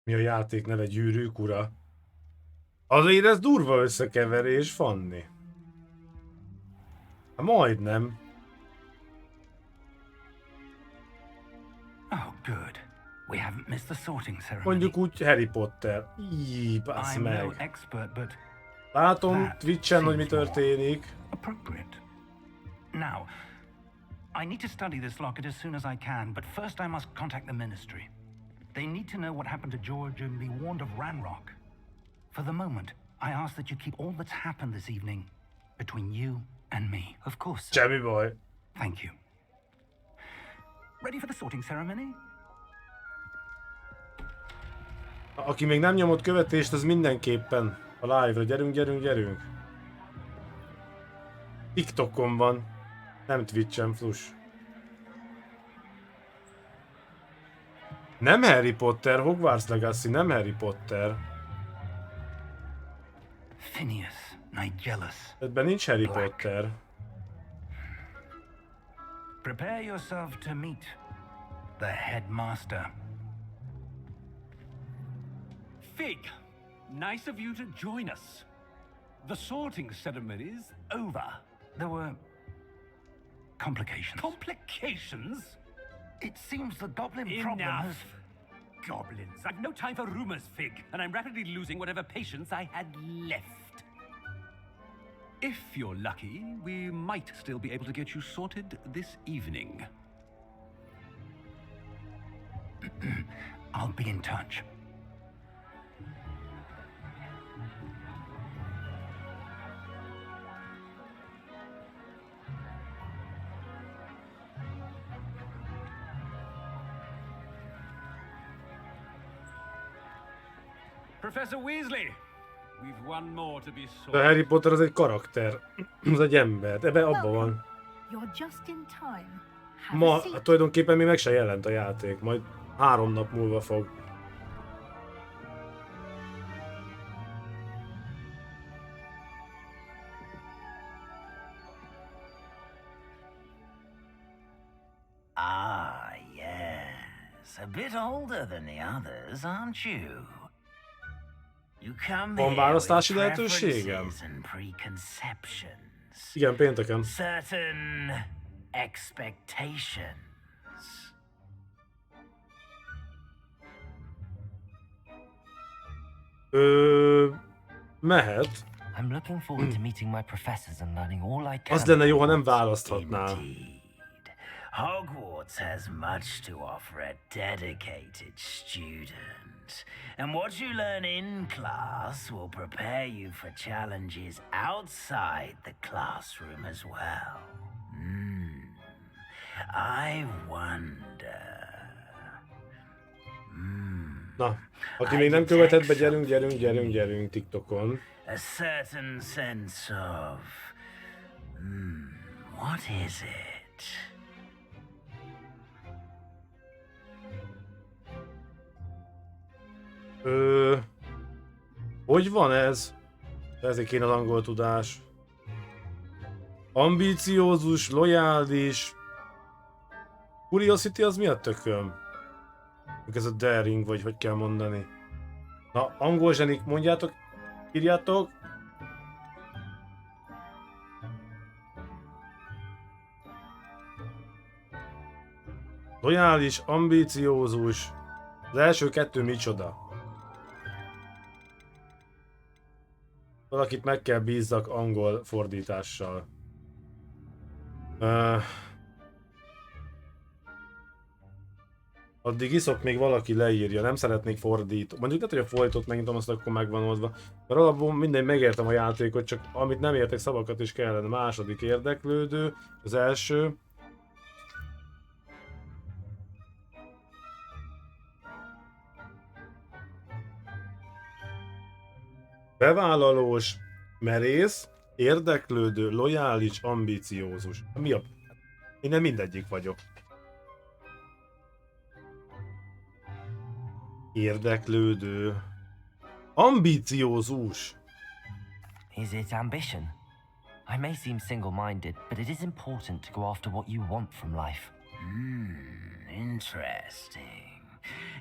Mi a játék neve? Gyűrűk ura? Azért ez durva összekeverés, Fanni. Hát majdnem. Oh, good. We haven't missed the sorting ceremony. Mondjuk úgy Harry Potter. Íj, bassz I'm no meg. expert, but Látom that Twitchen, hogy mi seems more történik. appropriate. Now, I need to study this locket as soon as I can, but first I must contact the ministry. They need to know what happened to George and be warned of Ranrock. For the moment, I ask that you keep all that's happened this evening between you and me. Of course, sir. Semmi baj. Thank you. Ready for the sorting ceremony? Aki még nem nyomott követést, az mindenképpen a live-ra. Gyerünk, gyerünk, gyerünk. TikTokon van. Nem Twitchen, flus. Nem Harry Potter, Hogwarts Legacy, nem Harry Potter. Phineas, Nigellus. Ebben nincs Harry Potter. Prepare yourself to meet the headmaster. Fig, nice of you to join us. The sorting ceremony's over. There were complications. Complications? It seems the goblin problem Enough. has... Goblins. I've no time for rumors, Fig, and I'm rapidly losing whatever patience I had left. If you're lucky, we might still be able to get you sorted this evening. I'll be in touch. Professor Weasley, we've one more to be De sorted. Harry Potter az egy karakter. Az egy ember. Ebben abban van. You're just in time. Have Ma a seat. tulajdonképpen még meg se jelent a játék. Majd 3 nap múlva fog. Ah, yes. A bit older than the others, aren't you? You come Van here választási with lehetőségem? preferences and preconceptions. Igen, pénteken. Certain expectations. Mehet. I'm looking forward to meeting my professors and learning all I can. Az lenne jó, ha nem választhatnál. Indeed. Hogwarts has much to offer a dedicated student. And what you learn in class will prepare you for challenges outside the classroom as well. I wonder. Na, aki még nem követett be, gyerünk, gyerünk, gyerünk, gyerünk TikTokon. A certain sense of. What is it? Hogy van ez? Ezért kéne az angol tudás. Ambíciózus, lojális. Curiosity az mi a tököm? Ez a daring, vagy hogy kell mondani. Na, angol zsenik, mondjátok, írjátok. Lojális, ambíciózus. Az első 2 micsoda? Valakit meg kell bízzak angol fordítással. Addig iszok, még valaki leírja, nem szeretnék fordítani. Mondjuk lehet, hogy a fordítót megnyitom, azt akkor megvan oldva. Mert alapból minden megértem a játékot, csak amit nem értek, szavakat is kellene. Második érdeklődő, az első. Bevállalós, merész, érdeklődő, lojális, ambiciózus. Mi a... Én nem mindegyik vagyok. Érdeklődő. Ambiciózus. Is it ambition? I may seem single-minded, but it is important to go after what you want from life. Interesting.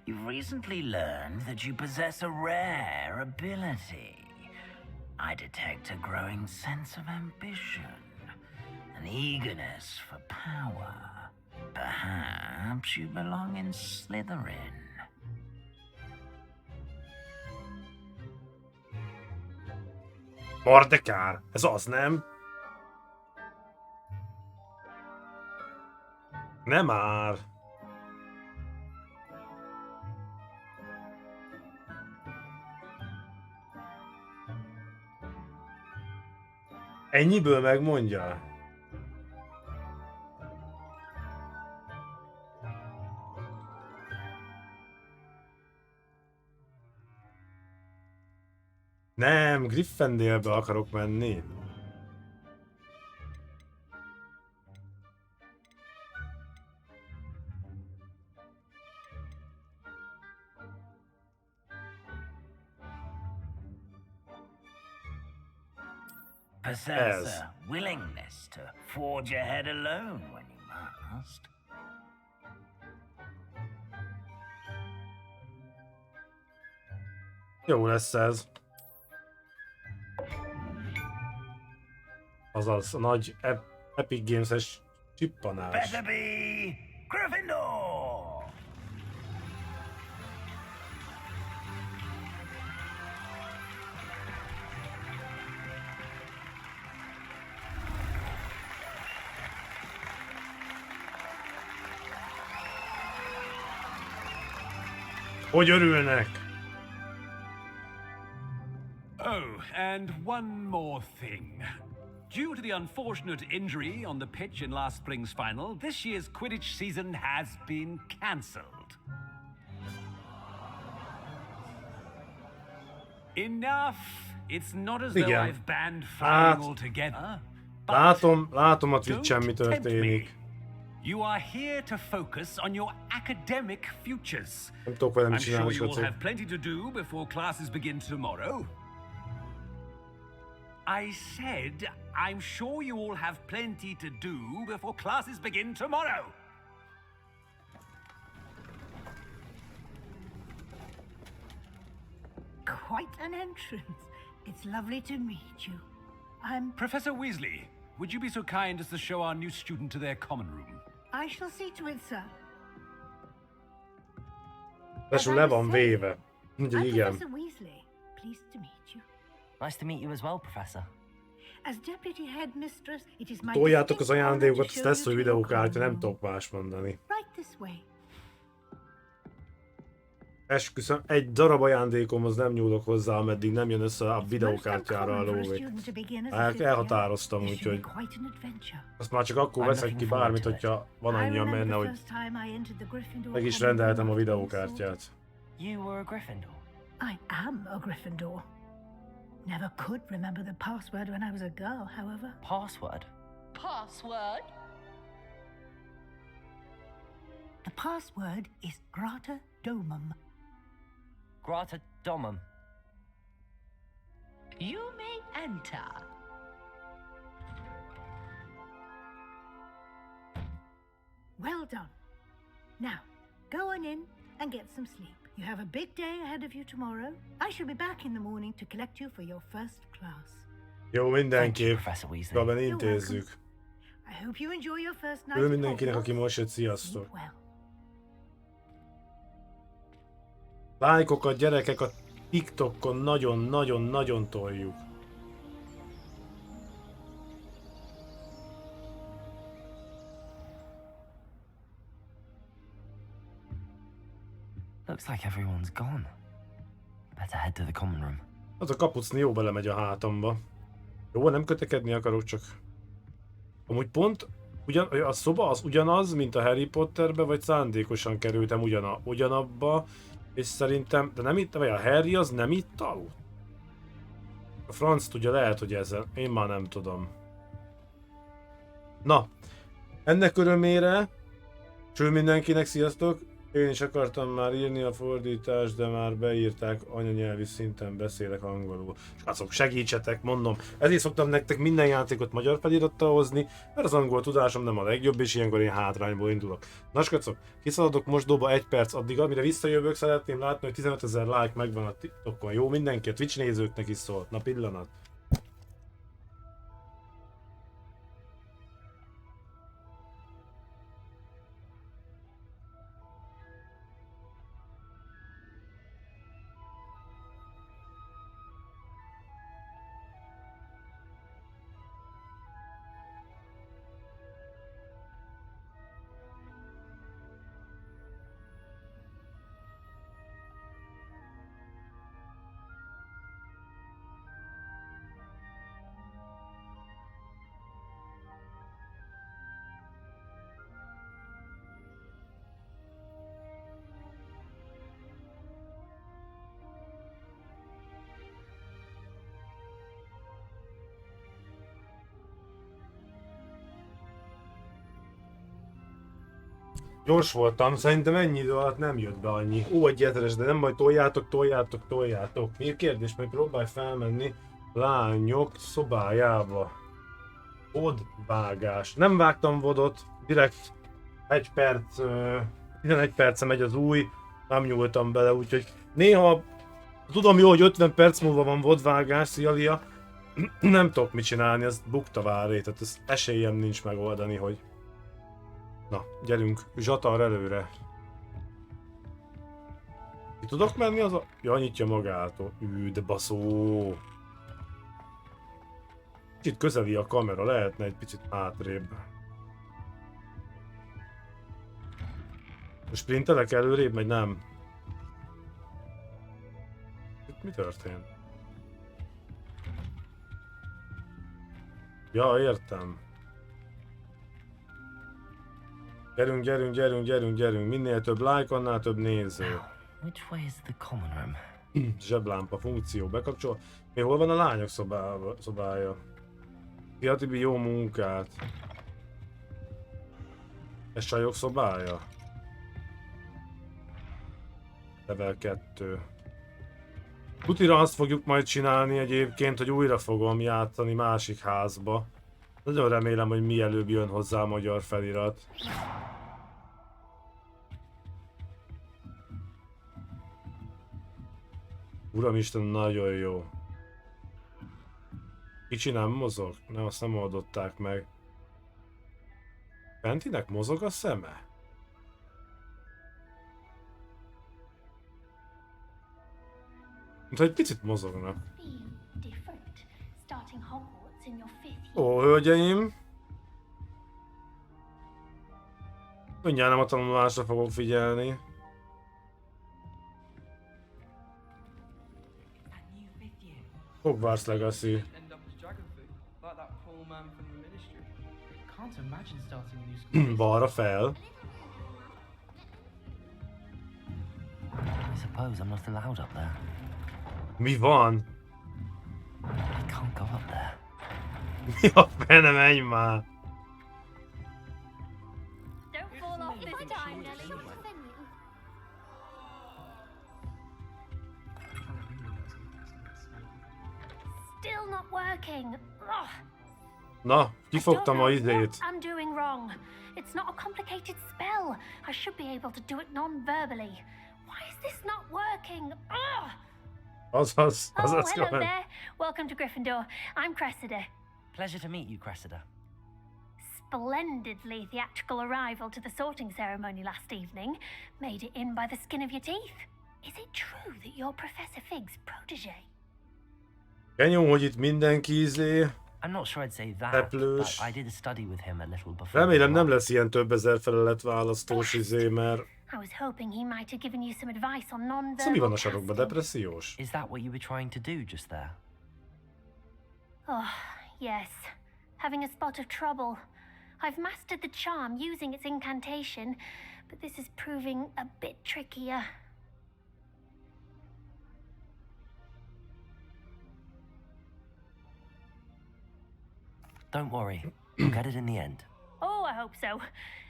you've recently learned that you possess a rare ability. I detect a growing sense of ambition, an eagerness for power. Perhaps you belong in Slytherin. Mordekár! Ez az, nem? Nem már! Ennyiből megmondja? Nem, Gryffindorbe akarok menni. Possess a willingness to forge ahead alone when you must. Jó lesz ez. Azaz a nagy Epic Games-es csippanás. Better be Gryffindor! Hogy örülnek? Oh, and one more thing. Due to the unfortunate injury on the pitch in last spring's final, this year's Quidditch season has been cancelled. Enough! It's not as though Igen. I've banned flying altogether. Látom a Twitch-en mi Don't tempt történik. me. You are here to focus on your academic futures. Nem tudok velem I'm csinálni, sure you will Saci. have plenty to do before classes begin tomorrow. I said, I'm sure you all have plenty to do before classes begin tomorrow. Quite an entrance. It's lovely to meet you. I'm... Professor Weasley, would you be so kind as to show our new student to their common room? I shall see to it, sir. Ráadásul le van véve. Úgyhogy I'm igen. Professor Weasley. Pleased to meet you. Nice to meet you as well, Professor. As deputy headmistress, it is my Toljátok az distinct honor ajándékokat, to ezt show lesz, hogy you to your videókártya, nem common tudok más mondani. room. Right this way. Esküszöm, egy darab ajándékomhoz nem nyúlok hozzá, ameddig nem jön össze a videókártyára a lóvé. Elhatároztam, úgyhogy azt már csak akkor veszek ki bármit, hogyha van annyian benne, hogy meg is rendeltem a videókártyát. You were a Gryffindor. I am a Gryffindor. Never could remember the password when I was a girl, however. Password? Password? The password is Grata Domum. Grata Domum. You may enter. Well done. Now, go on in and get some sleep. You have a big day ahead of you tomorrow. I shall be back in the morning to collect you for your first class. Jó, Thank you, mindenképp. Professor Weasley. Gaben intézzük. I hope you enjoy your first night. Ő at mindenkinek, aki Hogwarts. most jött, Sleep sziasztok. well. Lájkokat, gyerekek, a TikTokon nagyon toljuk. Looks like everyone's gone. Better head to the common room. Az a kapucni jó belemegy a hátamba. Jó, nem kötekedni akarok, csak... Amúgy pont a szoba az ugyanaz, mint a Harry Potterbe, vagy szándékosan kerültem ugyanabba, és szerintem, de nem itt, vagy a Harry az nem itt aludt? A franc tudja, lehet, hogy ezzel, én már nem tudom. Na, ennek örömére, cső mindenkinek, sziasztok! Én is akartam már írni a fordítást, de már beírták, anyanyelvi szinten beszélek angolul. Srácok, segítsetek, mondom. Ezért szoktam nektek minden játékot magyar felirattal hozni, mert az angol tudásom nem a legjobb, és ilyenkor én hátrányból indulok. Na skacok, kiszaladok mosdóba 1 perc addig, amire visszajövök, szeretném látni, hogy 15 000 like megvan a TikTokon. Jó, mindenki a Twitch nézőknek is szólt. Na pillanat. Gyors voltam, szerintem ennyi idő alatt nem jött be annyi. Ó, egy ezeres, de nem baj, toljátok. Mi a kérdés? Majd próbálj felmenni lányok szobájába. Vodvágás. Nem vágtam vodot, direkt 1 perc, 11 perce megy az új, nem nyúltam bele, úgyhogy néha tudom jó, hogy 50 perc múlva van vodvágás, szia Lia. Nem tudok mit csinálni, ez bukta váré, tehát ez esélyem nincs megoldani, hogy... Na, gyerünk, zsatar előre. Ki tudok menni az a... Ja, nyitja magától. De baszó. Kicsit közeli a kamera, lehetne egy picit hátrébb. Sprintelek előrébb, vagy nem? Itt mi történt? Ja, értem. Gyerünk, minél több like, annál több néző. Which way is the common room? Zseblámpa funkció bekapcsol. Mi hol van a lányok szobája? Szia Tibi, jó munkát! Ez csajok szobája? Level 2. Tutira azt fogjuk majd csinálni egyébként, hogy újra fogom játszani másik házba. Nagyon remélem, hogy mielőbb jön hozzá a magyar felirat. Uramisten, nagyon jó. Kicsi nem mozog? Nem, azt nem oldották meg. Fentinek mozog a szeme? Mintha egy picit mozognak. Ó, hölgyeim! Mindjárt nem a tanulásra fogok figyelni. Hogwarts Legacy. Balra fel. I suppose I'm not allowed up there. Mi van? I can't go up there. Mi a fene, menj már! Don't fall off this time, Nelly. Still not working. Ugh. Na, kifogtam a I don't know izét. what I'm doing wrong. It's not a complicated spell. I should be able to do it non-verbally. Why is this not working? Ugh. Azaz, Oh, hello komment. there. Welcome to Gryffindor. I'm Cressida. Pleasure to meet you, Cressida. Splendidly theatrical arrival to the sorting ceremony last evening. Made it in by the skin of your teeth. Is it true that you're Professor Fig's protege? Kenyó, hogy itt mindenki izé. I'm not sure I'd say that, Teplős. but I did study with him a little before. Remélem nem lesz ilyen több ezer felelet választós izé, mert... I was hoping he might have given you some advice on non-verbal Szóval mi van a sarokban? casting. Depressziós? Is that what you were trying to do just there? Oh, yes. Having a spot of trouble. I've mastered the charm using its incantation, but this is proving a bit trickier. Don't worry, you'll get it in the end. Oh, I hope so.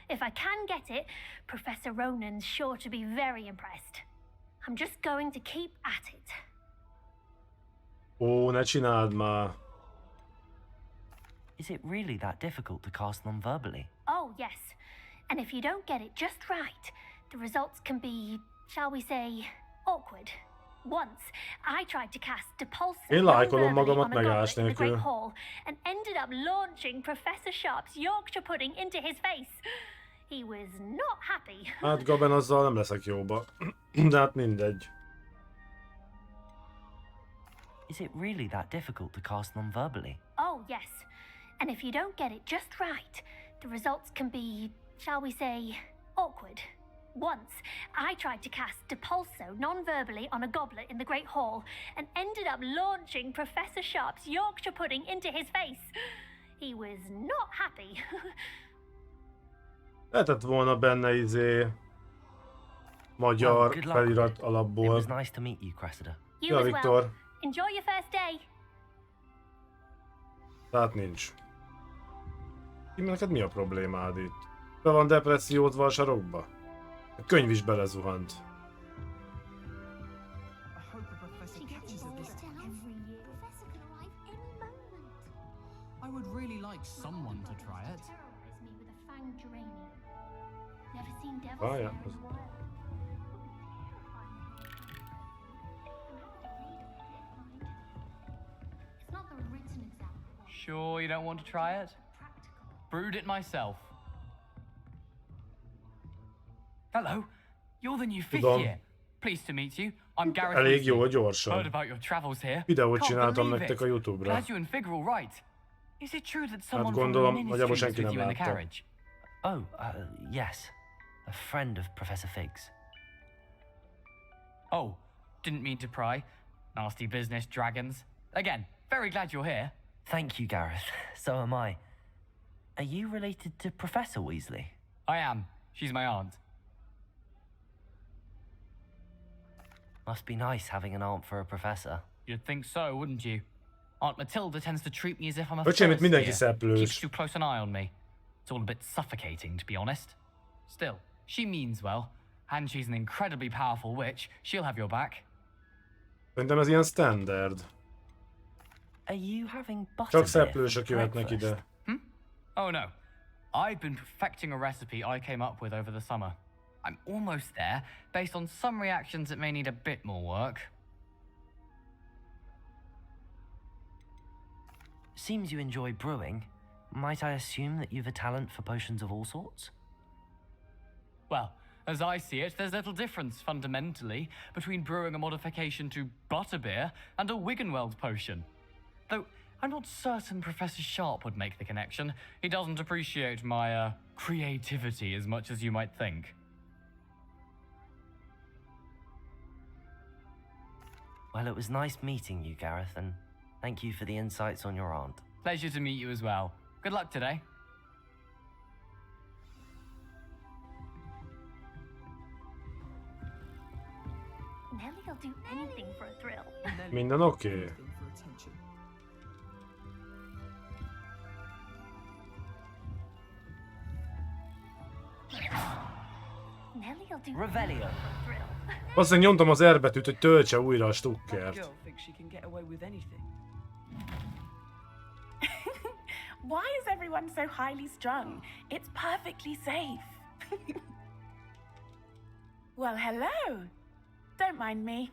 If I can get it, Professor Ronan's sure to be very impressed. I'm just going to keep at it. Ó, ne csináld már. Is it really that difficult to cast non-verbally? Oh, yes. And if you don't get it just right, the results can be, shall we say, awkward. Once, I tried to cast Depulso Én lájkolom non-verbally magamat on a megállás goblet in the Great nélkül. Hall and ended up launching Professor Sharp's Yorkshire pudding into his face. He was not happy. Hát Gaben, azzal nem leszek jóba. De hát mindegy. Is it really that difficult to cast non-verbally? Oh, yes. And if you don't get it just right, the results can be, shall we say, awkward. Once, I tried to cast Depulso non-verbally on a goblet in the Great Hall and ended up launching Professor Sharp's Yorkshire pudding into his face. He was not happy. Lehetett volna benne magyar good luck felirat with it. It alapból. was nice to meet you, Cressida. You Ja, as Viktor. well. Enjoy your first day. Tehát nincs. Neked mi a problémád itt? Be van depressziódva a sarokba? A könyv is belezuhant. She gets older every year. Professor could arrive any moment. I would really like someone to try it. Terrorize me with a fanged geranium. Never seen devil Várjál. stare in a while. It's not the written example. Sure you don't want to try it? Practical. Brewed it myself. Hello, you're the new fifth Tudom. year. Pleased to meet you. I'm Gareth. Elég jó Heard gyorsan. about your travels here. Videót Can't csináltam believe nektek it. a YouTube-ra. Glad you and Fig are all right. Is it true that someone gondolom, from the nagyjából ministry was senki with nem you in the látta. carriage? Oh, yes. A friend of Professor Fig's. Oh, didn't mean to pry. Nasty business, dragons. Again, very glad you're here. Thank you, Gareth. So am I. Are you related to Professor Weasley? I am. She's my aunt. Must be nice having an aunt for a professor. You'd think so, wouldn't you? Aunt Matilda tends to treat me as if I'm a Öcsém, itt first mindenki year. szeplős. Keeps too close an eye on me. It's all a bit suffocating, to be honest. Still, she means well, and she's an incredibly powerful witch. She'll have your back. Szerintem ez ilyen standard. Are you having Csak butterbeer szeplősök for jöhetnek breakfast? ide. Oh no. I've been perfecting a recipe I came up with over the summer. I'm almost there. Based on some reactions, it may need a bit more work. Seems you enjoy brewing. Might I assume that you've a talent for potions of all sorts? Well, as I see it, there's little difference fundamentally between brewing a modification to butterbeer and a Wiggenweld potion. Though I'm not certain Professor Sharp would make the connection. He doesn't appreciate my creativity as much as you might think. Well, it was nice meeting you, Gareth, and thank you for the insights on your aunt. Pleasure to meet you as well. Good luck today. Nellie'll do anything for a thrill. Minden oké. Nellie'll do Revelio. anything for a thrill. Valószínűleg nyomtam az R betűt, hogy töltse újra a stukkert. Why is everyone so highly strung? It's perfectly safe. Well, hello. Don't mind me.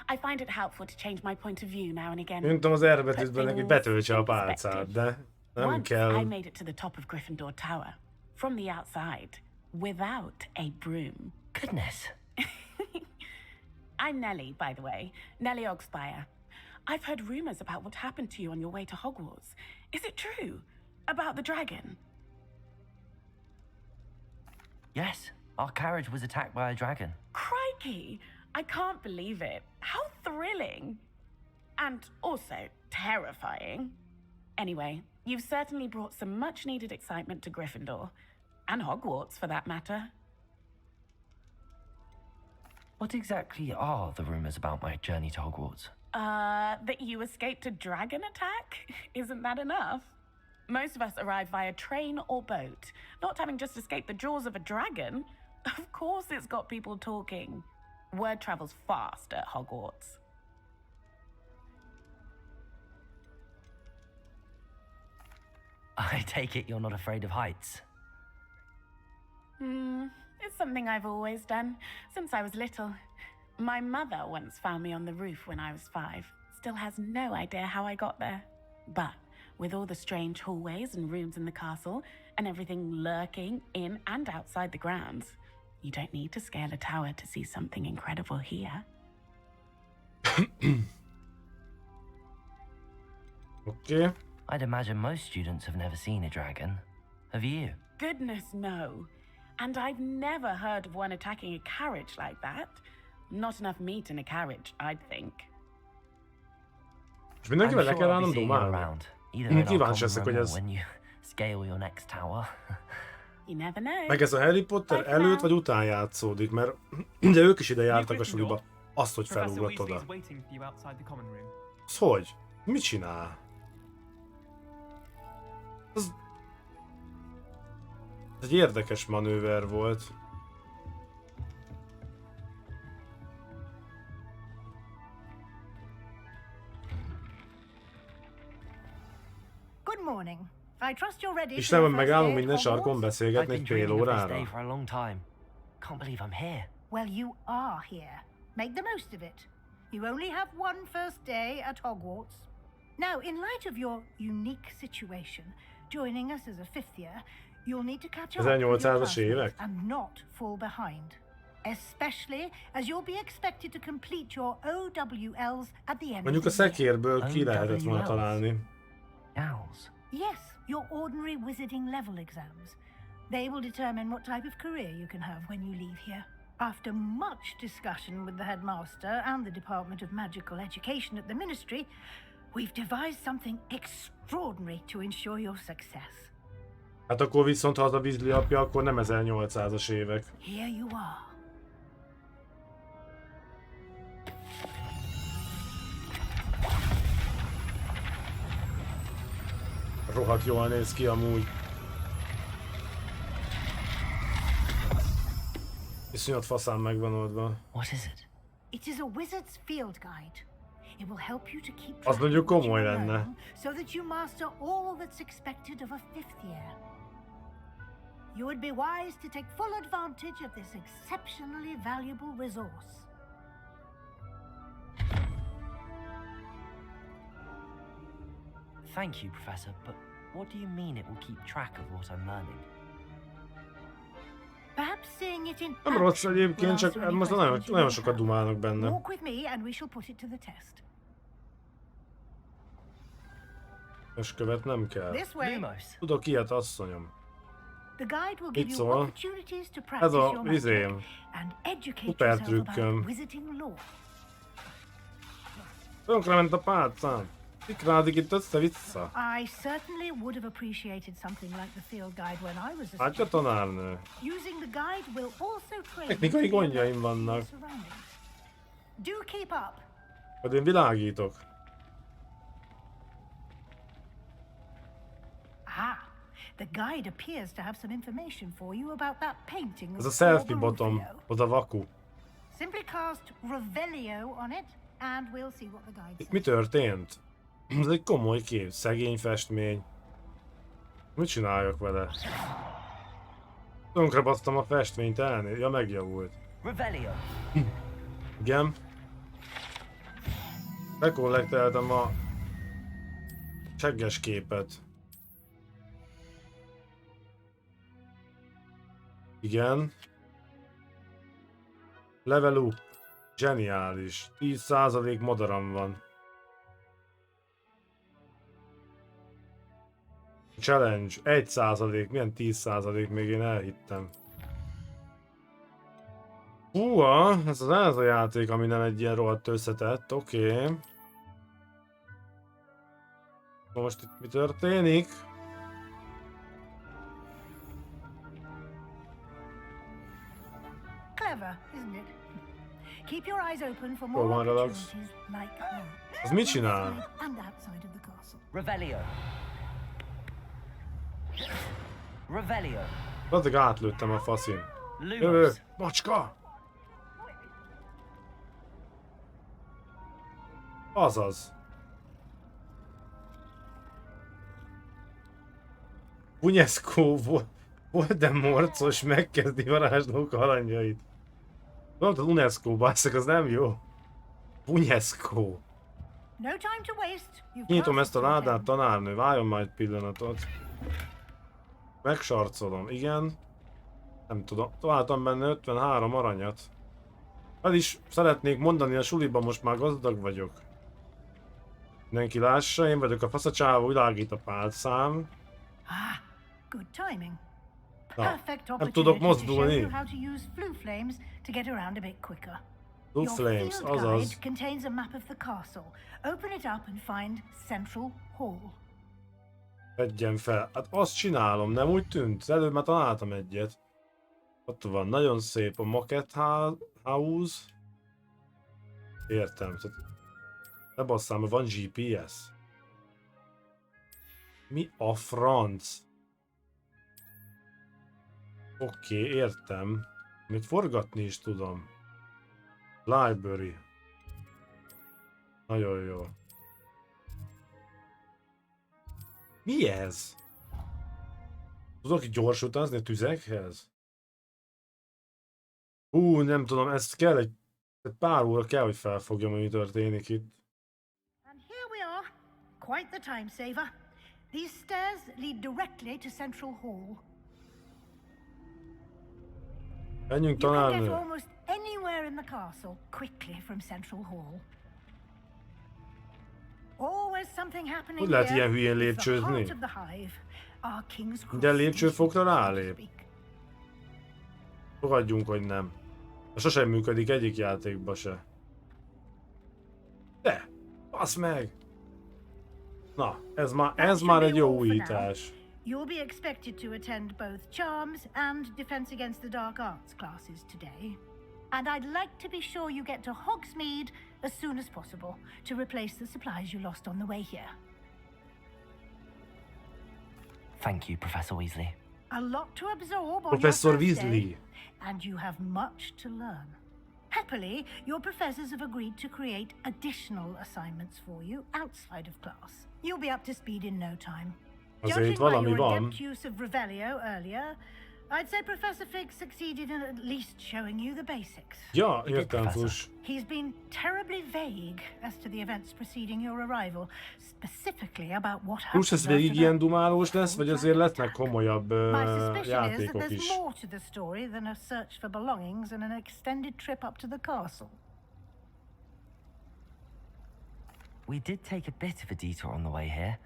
I find it helpful to change my point of view now and again. Nyomtam az R betűt, neki betöltse a pálcát, de nem Once I kell. made it to the top of Gryffindor Tower, from the outside, without a broom. Goodness. I'm Nellie, by the way. Nellie Ogspire. I've heard rumors about what happened to you on your way to Hogwarts. Is it true? About the dragon? Yes, our carriage was attacked by a dragon. Crikey! I can't believe it. How thrilling! And also terrifying. Anyway, you've certainly brought some much-needed excitement to Gryffindor. And Hogwarts, for that matter. What exactly are the rumors about my journey to Hogwarts? That you escaped a dragon attack? Isn't that enough? Most of us arrive via train or boat, not having just escaped the jaws of a dragon. Of course it's got people talking. Word travels fast at Hogwarts. I take it you're not afraid of heights. It's something I've always done, since I was little. My mother once found me on the roof when I was 5. Still has no idea how I got there. But with all the strange hallways and rooms in the castle, and everything lurking in and outside the grounds, you don't need to scale a tower to see something incredible here. Okay. I'd imagine most students have never seen a dragon. Have you? Goodness, no. And I've never heard of one attacking a carriage like that. Not enough meat in a carriage, I'd think. És mindenkivel le kell állnom I'll be seeing you domálni. around. Either in our Kíváncsi common leszek, hogy room or ez... when you scale your next tower. You never know. Meg ez a Harry Potter előtt vagy után játszódik, mert ugye ők is ide jártak a suliba. Azt, hogy felugrott oda. Az hogy? Mit csinál? Ez egy érdekes manőver volt. Good morning. I trust you're ready. És nem megállunk minden sarkon beszélgetni egy fél órára. For a long time. Can't believe I'm here. Well, you are here. Make the most of it. You only have one first day at Hogwarts. Now, in light of your unique situation, joining us as a 5th year, you'll need to catch up with your 1800-as classmates évek? and not fall behind. Especially as you'll be expected to complete your OWLs at the end Mondjuk a of the year. szekérből ki lehetett volna találni. Owls. Yes, your ordinary wizarding level exams. They will determine what type of career you can have when you leave here. After much discussion with the headmaster and the Department of Magical Education at the Ministry, we've devised something extraordinary to ensure your success. Hát akkor viszont, ha az a Weasley apja, akkor nem 1800-as évek. Here you are. Rohadt jól néz ki amúgy. Iszonyat faszán megvan oldva. What is it? It is a wizard's field guide. It will help you to keep Az track mondjuk of what komoly you lenne. learn so that you master all that's expected of a 5th year. You would be wise to take full advantage of this exceptionally valuable resource. Thank you, Professor, but what do you mean it will keep track of what I'm learning? Perhaps seeing it in Nem rossz action will egyébként, csak answer any most questions you nagyon may sokat have. dumálnak benne. Walk with me and we shall put it to the test. És követ nem kell. This way. Lumos. Tudok ilyet, asszonyom. The guide will give Mit you szól? opportunities to Ez practice a your magic izém. and educate Szuper yourself trükköm. about wizarding lore. Tönkrement a pálcám. Tikrádik itt össze-vissza. I certainly would have appreciated something like the field guide when I was a Látja, student. tanárnő? Using the guide will also train Technikai you to be gondjaim alert to your vannak. surroundings. Do keep up. Majd én világítok. Ah, the guide appears to have some information for you about that painting. Ez a of selfie Orberufio. bottom. Az a vaku. Simply cast Revelio on it, and we'll see what the guide Itt says. mi történt? Ez egy komoly kép. Szegény festmény. Mit csináljak vele? Tönkrebasztam a festményt, ja, megjavult. Revelio. Igen. Bekollekteltem a segges képet. Igen. Level up. Zseniális. 10% madaram van. Challenge. 1%. Milyen 10%? Még én elhittem. Húha, ez az a játék, ami nem egy ilyen rohadt összetett. Oké. Most itt mi történik? Clever, isn't it? Keep your eyes open for Hol more van relax? opportunities like that. Az mit csinál? And outside of the castle. Revelio. Revelio. Addig átlőttem a faszin. Lumos. Jövő! Macska! Azaz. Punyeszkó Voldemortos megkezdi varázslók aranyait. Tudod, az UNESCO, basszak, az nem jó. Punyeszkó. Nyitom ezt a ládát, tanárnő, várjon majd pillanatot. Megsarcolom, igen. Nem tudom, találtam benne 53 aranyat. El is szeretnék mondani, a suliban most már gazdag vagyok. Mindenki lássa, én vagyok a faszacsávó, világít a pálcám. Good timing. Na, Perfect nem tudok opportunity to show mozdulni. you how to use Floo Flames to get around a bit quicker. Blue Your Flames, field guide azaz. contains a map of the castle. Open it up and find Central Hall. Vegyem fel. Hát azt csinálom, nem úgy tűnt? Az előbb már találtam egyet. Ott van, nagyon szép a Maket House. Értem. Ne basszám, van GPS. Mi a franc? Oké, értem. Mit forgatni is tudom. Library. Nagyon jó. Mi ez? Tudok gyors utazni a tüzekhez? Nem tudom, ezt kell egy pár óra kell, hogy felfogjam, hogy mi történik itt. And here we are. Quite the time saver. These stairs lead directly to Central Hall. Menjünk, You can get tanárnő. almost anywhere in the castle quickly from Central Hall. Always something happening Hogy lehet here. ilyen hülyén It's the lépcsőzni? heart of the hive. Our king's Minden cross, lépcsőfokra so to rálép? speak. Fogadjunk, hogy nem. Sosem működik egyik játékba se. De! Basz meg! Na, ez már egy jó újítás. You'll be expected to attend both Charms and Defense Against the Dark Arts classes today. And I'd like to be sure you get to Hogsmeade as soon as possible to replace the supplies you lost on the way here. Thank you, Professor Weasley. A lot to absorb on Professor your first Weasley. day, and you have much to learn. Happily, your professors have agreed to create additional assignments for you outside of class. You'll be up to speed in no time. Azért Judging by valami your van. adept use of Revelio earlier, I'd say Professor Fig succeeded in at least showing you the basics. Ja, did, értem, Professor. Fus. He's been terribly vague as to the events preceding your arrival, specifically about what Plusz ez happened végig after ilyen that dumálós lesz, vagy azért lesznek attack. komolyabb My suspicion is that játékok there's is? more to the story than a search for belongings and an extended trip up to the castle. We did take a bit of a detour on the way here.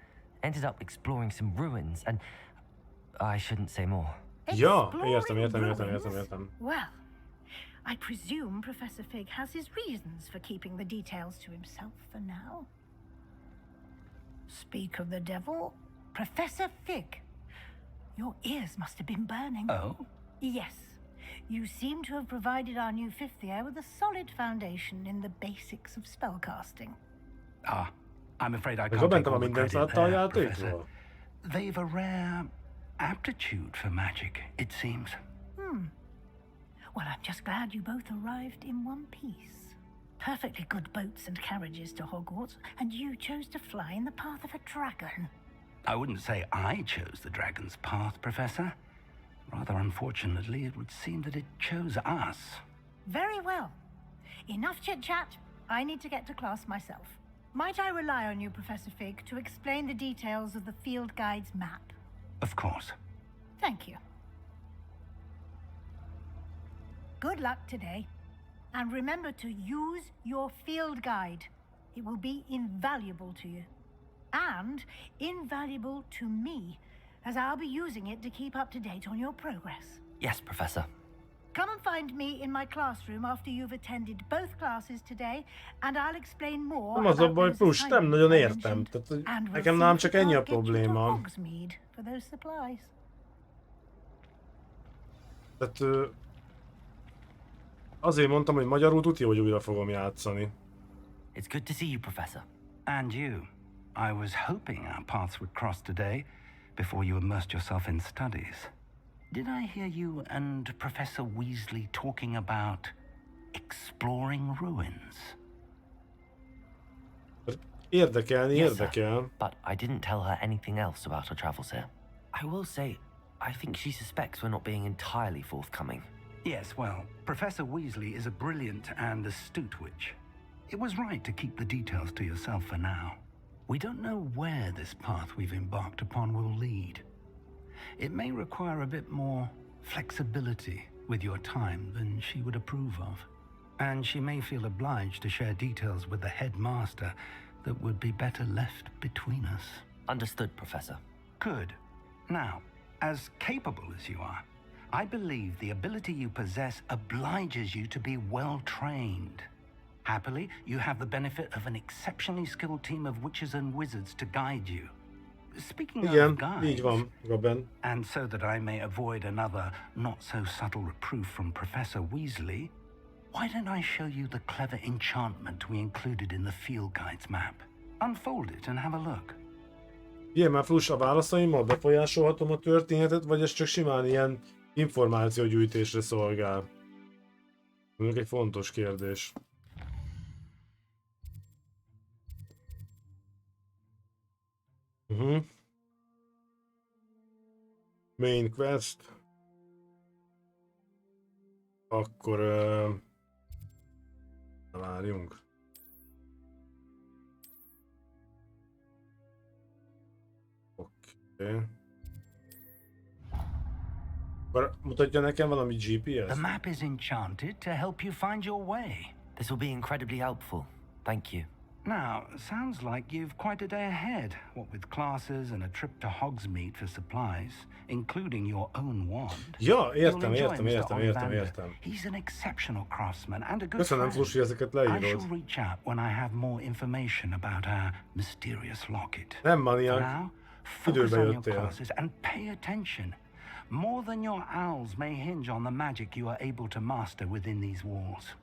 Ended up exploring some ruins and... I shouldn't say more. Ja, Exploring értem. ruins? Well, I presume Professor Fig has his reasons for keeping the details to himself for now. Speak of the devil, Professor Fig. Your ears must have been burning. Oh? Yes. You seem to have provided our new fifth year with a solid foundation in the basics of spellcasting. I'm afraid I Meg can't take mentem a all the mindent credit látta a there, Professor. játékról. They've a rare aptitude for magic, it seems. Well, I'm just glad you both arrived in one piece. Perfectly good boats and carriages to Hogwarts, and you chose to fly in the path of a dragon. I wouldn't say I chose the dragon's path, Professor. Rather unfortunately, it would seem that it chose us. Very well. Enough chit-chat. I need to get to class myself. Might I rely on you, Professor Fig, to explain the details of the field guide's map? Of course. Thank you. Good luck today. And remember to use your field guide. It will be invaluable to you. And invaluable to me, as I'll be using it to keep up to date on your progress. Yes, Professor. Come and find me in my classroom after you've attended both classes today, and I'll explain more. Nem az a about baj, those plusz nem assignments nagyon I értem. mentioned, Tehát, hogy and we'll nekem see nálam if we csak ennyi a can't get you to probléma. Hogsmeade for those supplies. Tehát azért mondtam, hogy magyarul tudja, hogy újra fogom játszani. It's good to see you, Professor. And you. I was hoping our paths would cross today, before you immersed yourself in studies. Did I hear you and Professor Weasley talking about exploring ruins? Érdekelni, Yes, sir. érdekel. But I didn't tell her anything else about our travels here. I will say, I think she suspects we're not being entirely forthcoming. Yes, well, Professor Weasley is a brilliant and astute witch. It was right to keep the details to yourself for now. We don't know where this path we've embarked upon will lead. It may require a bit more flexibility with your time than she would approve of. And she may feel obliged to share details with the headmaster that would be better left between us. Understood, Professor. Good. Now, as capable as you are, I believe the ability you possess obliges you to be well trained. Happily, you have the benefit of an exceptionally skilled team of witches and wizards to guide you. Speaking Igen, of guides, így van, Robin. and so that I may avoid another not-so-subtle reproof from Professor Weasley, why don't I show you the clever enchantment we included in the field guide's map? Unfold it and have a look. Ilyen már plusz a válaszaimmal befolyásolhatom a történetet, vagy ez csak simán ilyen információgyűjtésre szolgál? Mondjuk egy fontos kérdés. Main quest. Akkor várjunk. Oké. Akkor mutatja nekem valami GPS? The map is enchanted to help you find your way. This will be incredibly helpful. Thank you. Now, sounds like you've quite a day ahead, what with classes and a trip to Hogsmeade for supplies, including your own wand. Ja, értem. He's an exceptional craftsman and a good Köszönöm, friend. Flusi, ezeket I shall leírod. reach out when I have more information about our mysterious locket. Nem, For Maniak. now, focus Időbe on your jöttél. classes and pay attention. More than your owls may hinge on the magic you are able to master within these walls.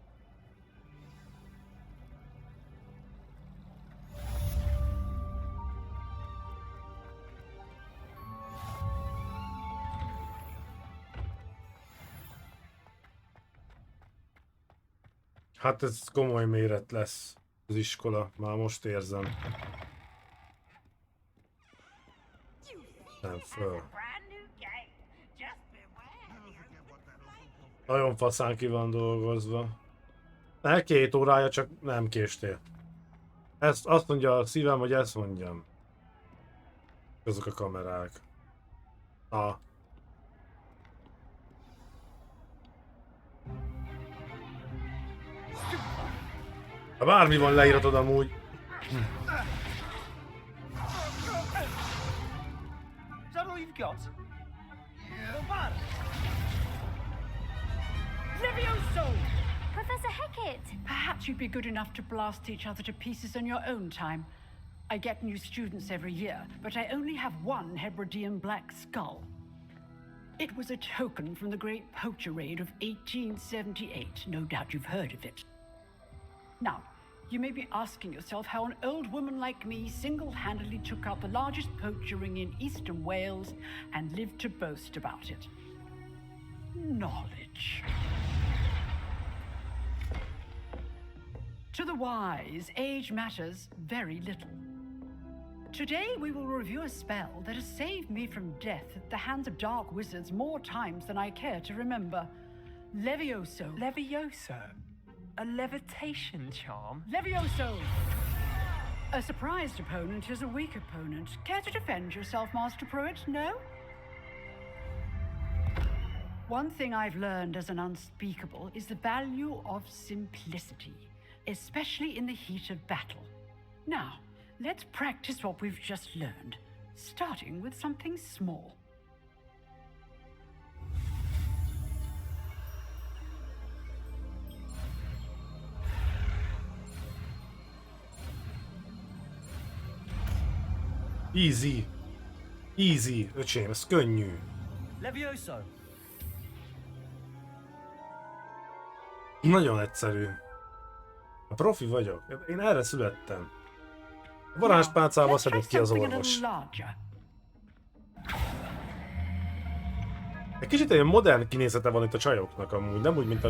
Hát ez komoly méret lesz az iskola, már most érzem. Nem föl. Nagyon faszán ki van dolgozva. 2 órája, csak nem késtél. Azt mondja a szívem, hogy ezt mondjam. Azok a kamerák. Ha bármi van, leíratod amúgy. Is that all you've got? Yeah. Levioso! Professor Hecat! Perhaps you'd be good enough to blast each other to pieces on your own time. I get new students every year, but I only have one Hebridean black skull. It was a token from the Great Poacher Raid of 1878. No doubt you've heard of it. Now, you may be asking yourself how an old woman like me single-handedly took out the largest poacher ring in eastern Wales and lived to boast about it. Knowledge. To the wise, age matters very little. Today we will review a spell that has saved me from death at the hands of dark wizards more times than I care to remember. Levioso. Levioso? A levitation charm? Levioso! A surprised opponent is a weak opponent. Care to defend yourself, Master Pruitt? No? One thing I've learned as an unspeakable is the value of simplicity, especially in the heat of battle. Now, let's practice what we've just learned, starting with something small. Easy. Easy, öcsém, ez könnyű. Levioso. Nagyon egyszerű. A profi vagyok. Én erre születtem. A varázspálcával szedett ki az orvos. Egy kicsit ilyen modern kinézete van itt a csajoknak amúgy, nem úgy, mint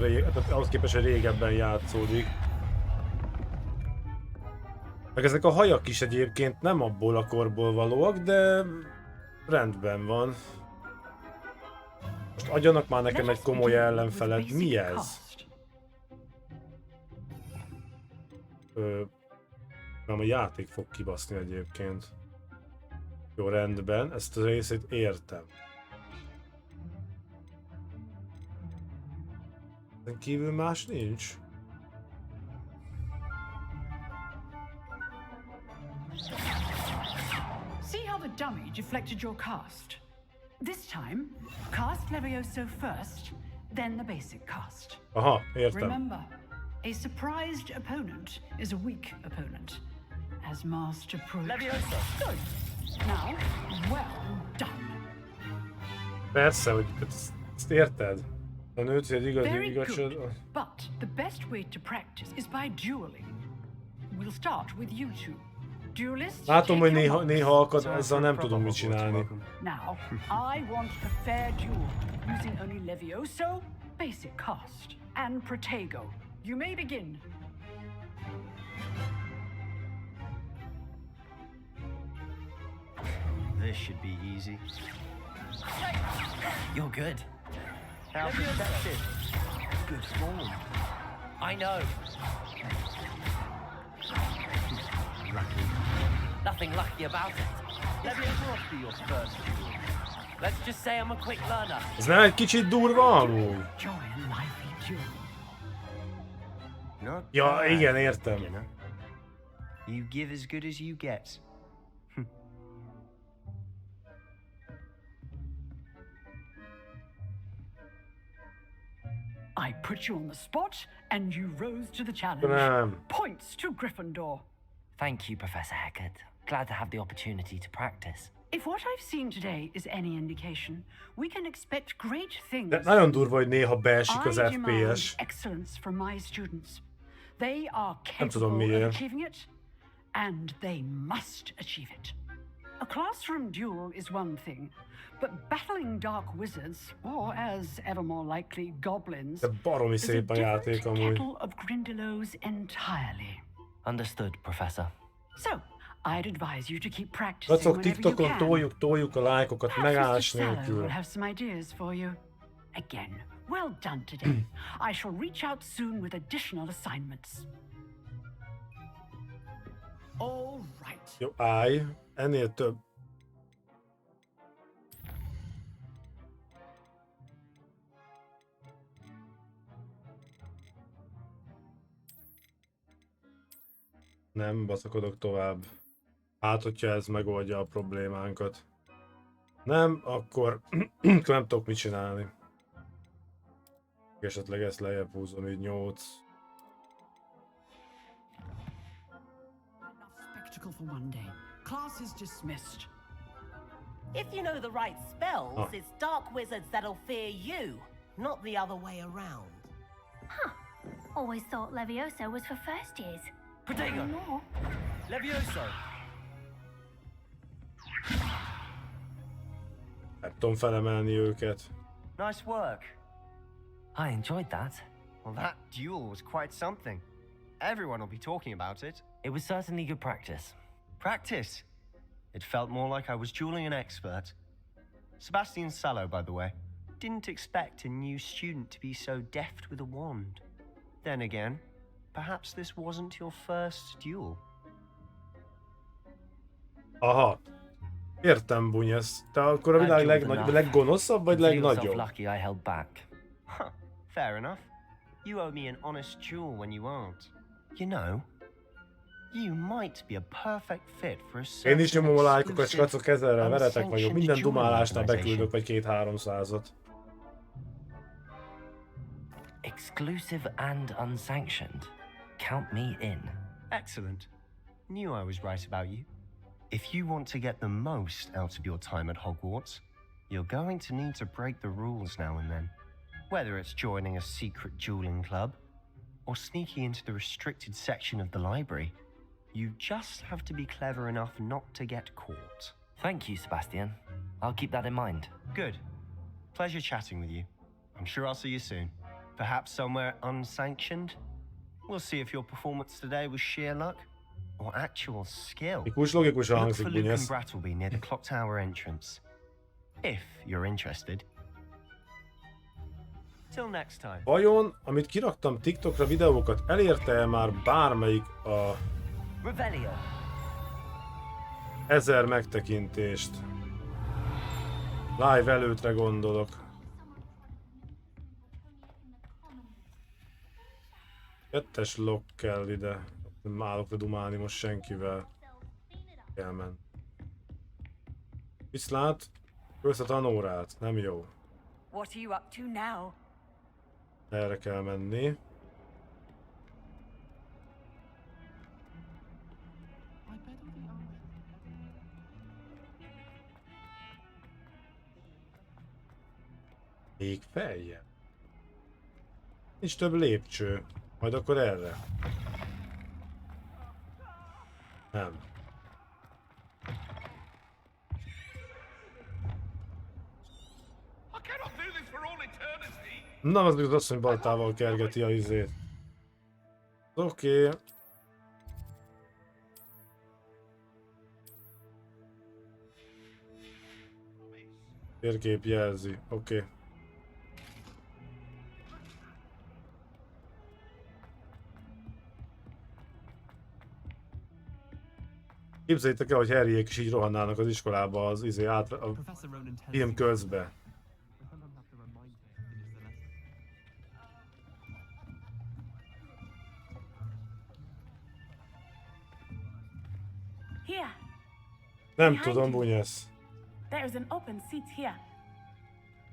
ahhoz képest, hogy régebben játszódik. Meg ezek a hajak is egyébként nem abból a korból valóak, de rendben van. Most adjanak már nekem egy komoly ellenfelet. Mi ez? Nem, a játék fog kibaszni egyébként. Jó, rendben, ezt a részét értem. Ezen kívül más nincs. See how the dummy deflected your cast? This time, cast Levioso first, then the basic cast. Aha, értem. Remember, a surprised opponent is a weak opponent, as Master proved. Levioso! Good. Now, well done. Persze, hogy ezt érted. A nőt egy Very igazság. good. But the best way to practice is by dueling. We'll start with you two. Duelists. Látom, hogy take your néha marks. akad, azzal nem tudom mit csinálni. Now, I want a fair duel, using only Levioso, basic cast, and Protego. You may begin. This should be easy. You're good. How perceptive. Good form. I know. Lucky. Nothing lucky about it. Levioso must be your first duel. Let's just say I'm a quick learner. Ez nem egy kicsit durva amúgy? Not Ja, bad, igen, értem. beginner. You give as good as you get. I put you on the spot, and you rose to the challenge. Nem. Points to Gryffindor. Thank you, Professor Haggard. Glad to have the opportunity to practice. If what I've seen today is any indication, we can expect great things. De nagyon durva, hogy néha beesik az I demand FPS. excellence from my students. They are Nem tudom capable of miért. achieving it, and they must achieve it. A classroom duel is one thing, but battling dark wizards, or as ever more likely goblins, De baromi is a szép a játék different amúgy. kettle of Grindylows entirely. Understood, Professor. So, I'd advise you to keep practicing Látszok, whenever you TikTokon can. toljuk a lájkokat Perhaps megállás Mr. Sallow nélkül. will have some ideas for you. Again, well done today. I shall reach out soon with additional assignments. All right. Jó, állj. Ennél több. Nem baszakodok tovább. Hát, hogyha ez megoldja a problémánkat. Nem, akkor nem tudok mit csinálni. Esetleg ezt lejjebb húzom, így 8. Enough spectacle for one day. Class is dismissed. If you know the right spells, it's dark wizards that'll fear you, not the other way around. Huh. Always thought Levioso was for first years. Protego! No. Levioso! Nem tudom felemelni őket. Nice work. I enjoyed that. Well, that duel was quite something. Everyone will be talking about it. It was certainly good practice. Practice. It felt more like I was dueling an expert. Sebastian Sallow, by the way. Didn't expect a new student to be so deft with a wand. Then again, perhaps this wasn't your first duel. Aha. Értem, Bunyesz. Te akkor a világ leggonoszabb, vagy Feel yourself legnagyobb? lucky I held back. Huh, fair enough. You owe me an honest duel when you aren't. You know, you might be a perfect fit for a certain Én is nyomom a lájkokat, exclusive, srácok, ezerrel veretek vagyok. unsanctioned Minden dueling dumálásnál organization. beküldök vagy 200-300-at. Exclusive and unsanctioned. Count me in. Excellent. Knew I was right about you. If you want to get the most out of your time at Hogwarts, you're going to need to break the rules now and then. Whether it's joining a secret dueling club or sneaking into the restricted section of the library, you just have to be clever enough not to get caught. Thank you, Sebastian. I'll keep that in mind. Good. Pleasure chatting with you. I'm sure I'll see you soon. Perhaps somewhere unsanctioned? We'll see if your performance today was sheer luck or actual skill. Logikusan Look hangzik, for Luke and Bunyesz. Brattleby near the clock tower entrance. If you're interested. Till next time. Vajon, amit kiraktam TikTokra videókat, elérte már bármelyik a 1000 megtekintést? Live előtre gondolok. Kettes log kell ide. Nem állok le dumálni most senkivel. Kell menni. Viszlát, kösz a tanórát, nem jó. What are you up to now? Erre kell menni. Még feljebb. Nincs több lépcső. Majd akkor erre. Nem. Na, az még asszony baltával kergeti a izét. Oké. Térkép jelzi. Oké. Képzeljétek el, hogy Harryék is így rohannának az iskolába az izé át a film közbe. Here. Nem Behind tudom, you. Bunyesz. There is an open seat here.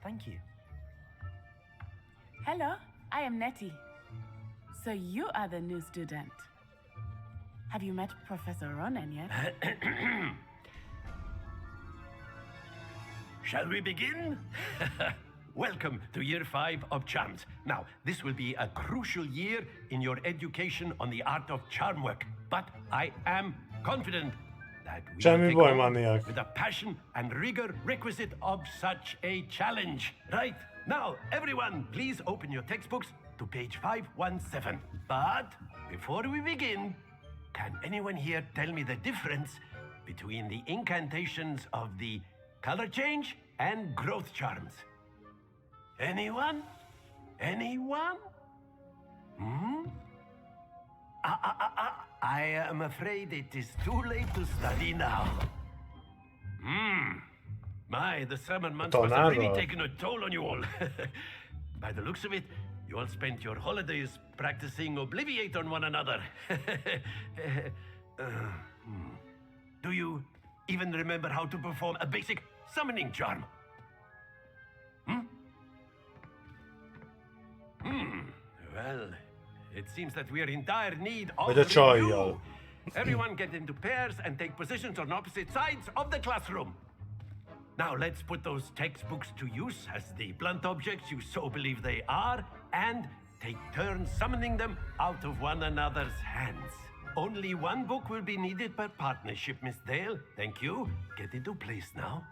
Thank you. Hello, I am Nettie. So you are the new student. Have you met Professor Ronan yet? Shall we begin? Welcome to year 5 of charms. Now, this will be a crucial year in your education on the art of charm work, but I am confident that we Semmi will baj, take on maniak. with the passion and rigor requisite of such a challenge. Right, now, everyone, please open your textbooks to page 517. But before we begin, can anyone here tell me the difference between the incantations of the color change and growth charms? Anyone? Anyone? Hmm? I am afraid it is too late to study now. My, the summer months must have really taken a toll on you all. By the looks of it, you all spent your holidays practicing Obliviate on one another. Do you even remember how to perform a basic summoning charm? Well, it seems that we are in dire need of Vagy a csajjal. review. Everyone get into pairs and take positions on opposite sides of the classroom. Now let's put those textbooks to use as the blunt objects you so believe they are, and take turns summoning them out of one another's hands. Only one book will be needed per partnership, Miss Dale. Thank you. Get into place now.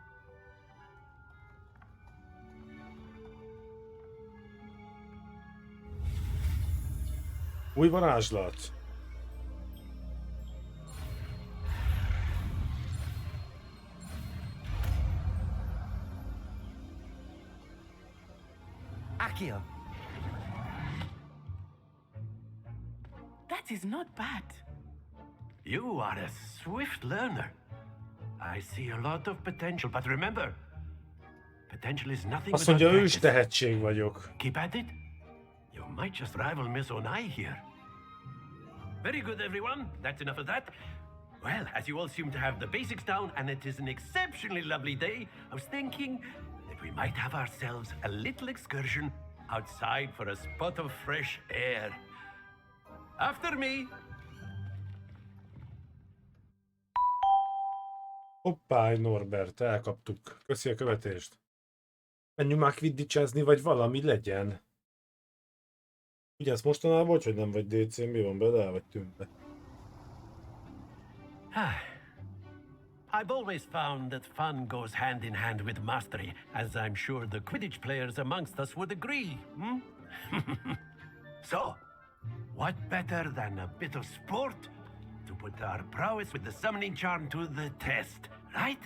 Új varázslat. Accio. That is not bad. You are a swift learner. I see a lot of potential, but remember, potential is nothing Azt without mondja, ős practice. tehetség vagyok. Keep at it. You might just rival Miss Onai here. Very good, everyone. That's enough of that. Well, as you all seem to have the basics down, and it is an exceptionally lovely day, I was thinking that we might have ourselves a little excursion outside for a spot of fresh air. After me. Hoppá, Norbert, elkaptuk. Köszi a követést. Menjünk már quidditchezni, vagy valami legyen. Ugye ezt mostanában, hogy nem vagy DC-n, mi van bele, el vagy tűnve? I've always found that fun goes hand in hand with mastery, as I'm sure the Quidditch players amongst us would agree. Hmm? So, what better than a bit of sport to put our prowess with the summoning charm to the test, right?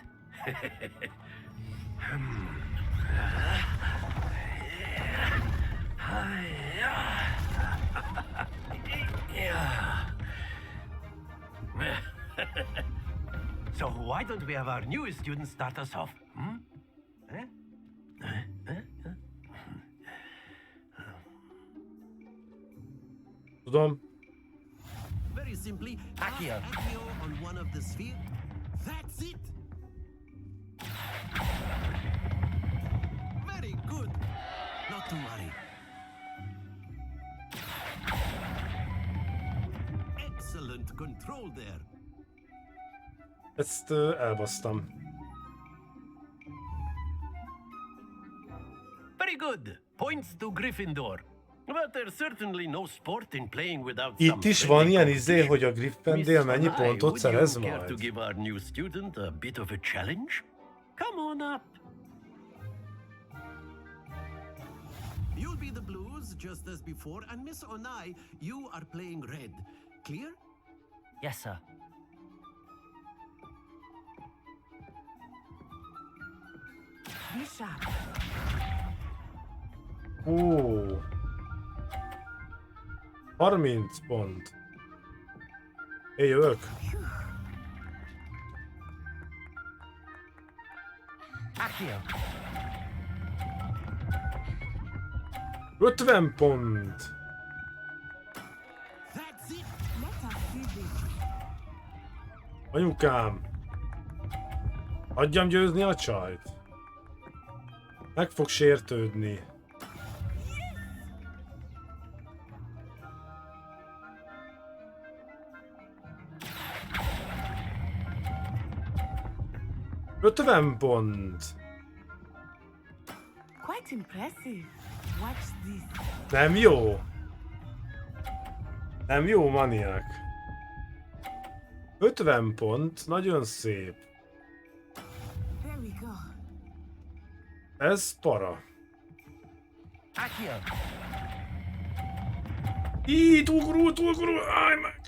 So why don't we have our newest student start us off? Hmm? Tudom. Very simply, Accio on one of the sphere. That's it. Very good. Not to worry. Excellent control there. Ezt elbasztam. Very good. Points to Gryffindor. But there's certainly no sport in playing without Itt is van ilyen izé, hogy a Gryffindor mennyi pontot szerez Would you care to majd? give our new student a bit of a challenge? Come on up. You'll be the blues just as before, and Miss Onai, you are playing red. Clear? Yes, sir. Bishop. Ó. 30 pont. Én jövök. Accio. 50 pont. Anyukám. Hagyjam győzni a csajt. Meg fog sértődni. Ötven pont. Quite impressive. Watch this. Nem jó. Nem jó, maniák. 50 pont, nagyon szép. There we go. Ez para. Accio. Túlgurul, állj meg!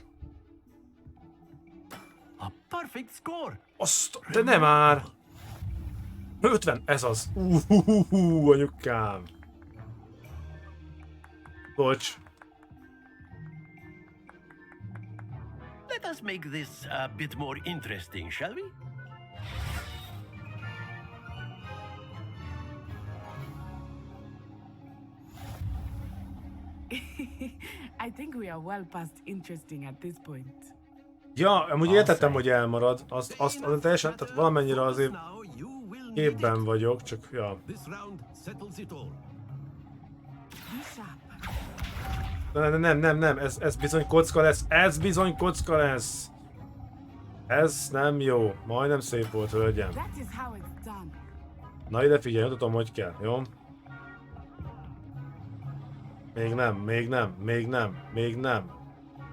A perfect score. Azt, de nem már! 50, ez az. Anyukám. Bocs. Let us make this a bit more interesting, shall we? I think we are well past interesting at this point. Ja, amúgy értettem, hogy elmarad. Azt teljesen, tehát valamennyire azért képben vagyok, csak ja. Nem, ez bizony kocka lesz, Ez nem jó, majdnem szép volt, hölgyem. Na ide figyelj, tudom, hogy kell, jó?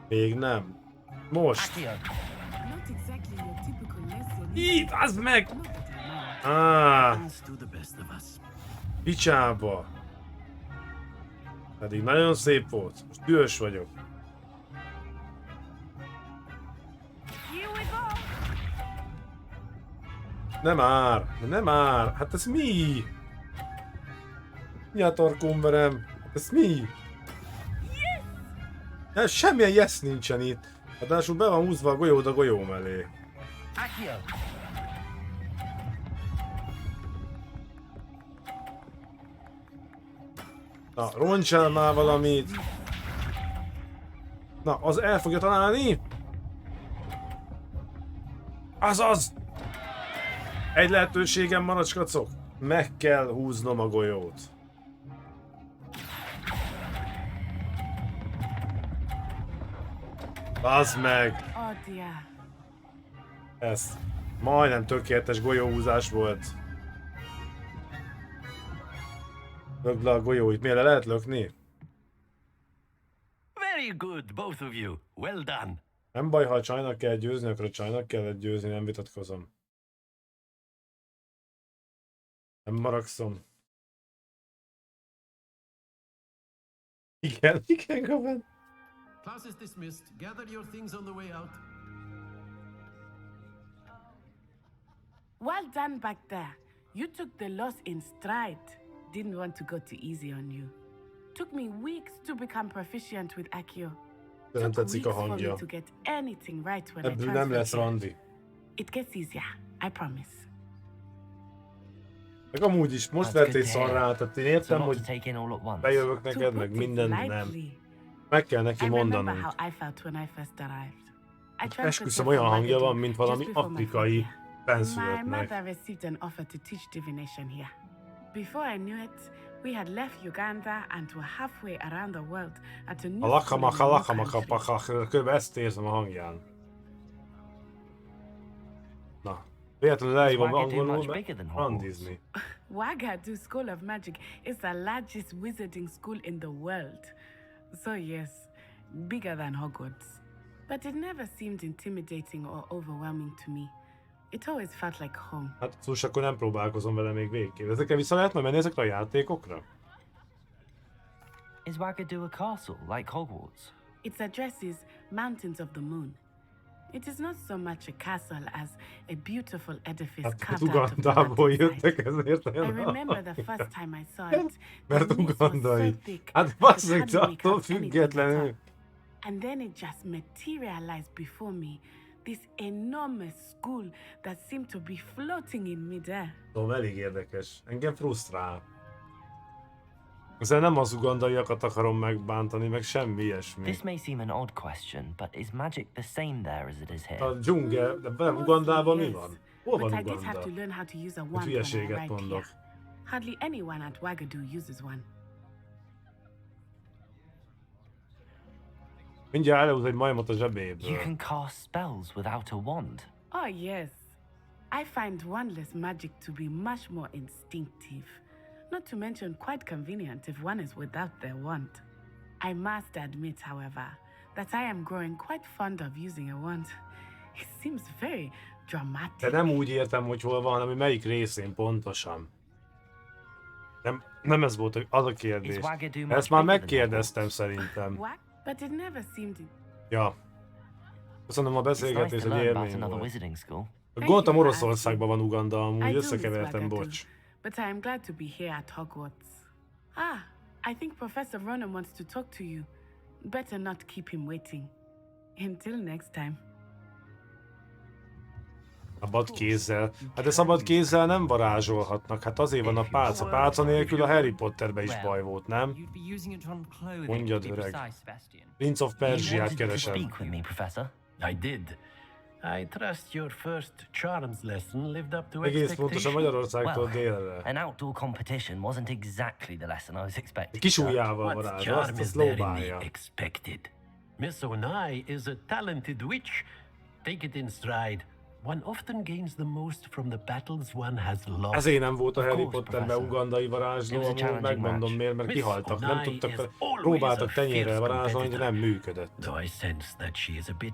Még nem. Most! Így, az meg! Picsába! Pedig nagyon szép volt, most dühös vagyok. Nem már! Hát ez mi? Mi a torkom verem? Ez mi? Nem, semmilyen yes nincsen itt. Ráadásul be van húzva a golyód a golyó mellé. Na, roncsál már valamit. Na, az el fogja találni. Azaz! Egy lehetőségem maracskacok. Meg kell húznom a golyót. Bazd meg! Ez majdnem tökéletes golyóhúzás volt. Lökd le a golyóit, miért le lehet lökni? Very good, both of you. Well done. Nem baj, ha a csajnak kell győzni, akkor a csajnak kell győzni, nem vitatkozom. Nem maragszom. Igen, Gaben. Class is dismissed. Gather your things on the way out. Well done back there. You took the loss in stride. Didn't want to go too easy on you. Took me weeks to become proficient with Accio. Nem Took tetszik a weeks for me hangja. to get anything right when I Ebből nem lesz transferred. randi. It gets easier, I promise. Meg amúgy is, most lett egy szarrá, tehát én értem, hogy bejövök neked, meg mindent nem. Meg kell neki mondanunk. Esküszöm, olyan hangja van, mint valami afrikai My benszülöttnek. mother received an offer to teach divination here. Before I knew it, we had left Uganda and were halfway around the world at a new A school in a new country. lakamaka, kb. Ezt érzem a hangján. Na, véletlenül leívom angolul, mert randizni. Wagadu School of Magic is the largest wizarding school in the world. So yes, bigger than Hogwarts. But it never seemed intimidating or overwhelming to me. It always felt like home. Hát szóval akkor nem próbálkozom vele még végképp. Ezekkel vissza lehetne menni ezekre a játékokra? Is Wagadu a castle, like Hogwarts? Its address is Mountains of the Moon. It is not so much a castle as a beautiful edifice Hát carved out of the Ugandából mountainside. jöttek ezért. I remember the first time I saw it. Mert the mist was so ugandai. thick Hát I could basszeg, hardly make attól out anything at függetlenül. all. And then it just materialized before me. This enormous school that seemed to be floating in midair. Szóval elég érdekes. Engem frusztrál. Ezzel nem az ugandaiakat akarom megbántani, meg semmi ilyesmi. This may seem an odd question, but is magic the same there as it is here? A dzsungel, de nem Ugandában mi van? Hol van But I did have Uganda? to learn how to use a Itt wand when I hülyeséget arrived mondok. here. Hardly anyone at Wagadu uses one. Mindjárt előhúz egy majmot a zsebéből. You can cast spells without a wand. Oh yes. I find wandless magic to be much more instinctive. Not to mention quite convenient if one is without their wand. I must admit, however, that I am growing quite fond of using a wand. It seems very dramatic. De nem úgy értem, hogy hol van, hanem hogy melyik részén pontosan. Nem ez volt az a kérdés. Ezt már megkérdeztem szerintem. But it never seemed... Ja. Köszönöm a beszélgetést, hogy élmény volt. School. Gondoltam Oroszországban van Uganda, amúgy összekevertem, bocs. But I am glad to be here at Hogwarts. Ah, I think Professor Ronan wants to talk to you. Better not keep him waiting. Until next time. Szabad kézzel. Hát de szabad kézzel nem varázsolhatnak, hát azért van a pálca. Pálca nélkül a Harry Potterbe is baj volt, nem? Mondjad, öreg. Prince of Persia-t keresem. I did. I trust your first charms lesson lived up to Egész pontosan Magyarországtól Well, délre. an outdoor competition wasn't exactly the lesson I was expecting. Kis ujjával What varázsol, charm azt a is there in the szlóbálja. expected? Miss Onai is a talented witch. Take it in stride. One often gains the most from the battles one has lost. Ezért nem volt a Harry Potterben ugandai varázsló, amúgy megmondom miért, mert kihaltak, nem tudtak, próbáltak tenyérrel varázsolni, de nem működött.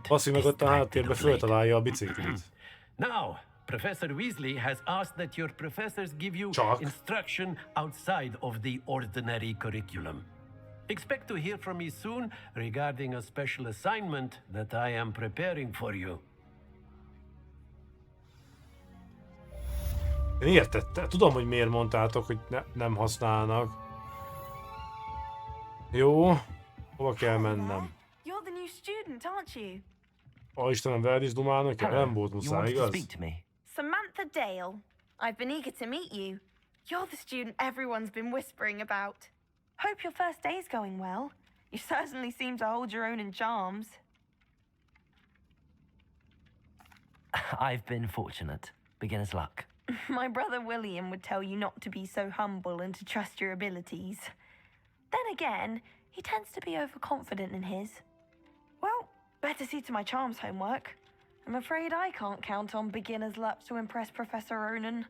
Passzi meg ott a háttérbe föltalálja a biciklit. Now, Professor Weasley has asked that your professors give you Csak. instruction outside of the ordinary curriculum. Expect to hear from me soon regarding a special assignment that I am preparing for you. Én értettem. Tudom, hogy miért mondtátok, hogy nem használnak. Jó. Hova kell mennem? You're the new student, aren't you? Istenem, veled is dumálnak? Nem volt muszáj, igaz? Samantha Dale. I've been eager to meet you. You're the student everyone's been whispering about. Hope your first day's going well. You certainly seem to hold your own in charms. I've been fortunate. Beginner's luck. My brother William would tell you not to be so humble and to trust your abilities. Then again, he tends to be overconfident in his. Well, better see to my charms homework. I'm afraid I can't count on beginner's luck to impress Professor Ronan.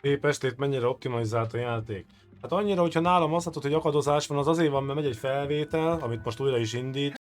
Szép estét, mennyire optimalizált a játék? Hát annyira, hogyha nálam azt látod, hogy akadozás van, az azért van, mert megy egy felvétel, amit most újra is indít.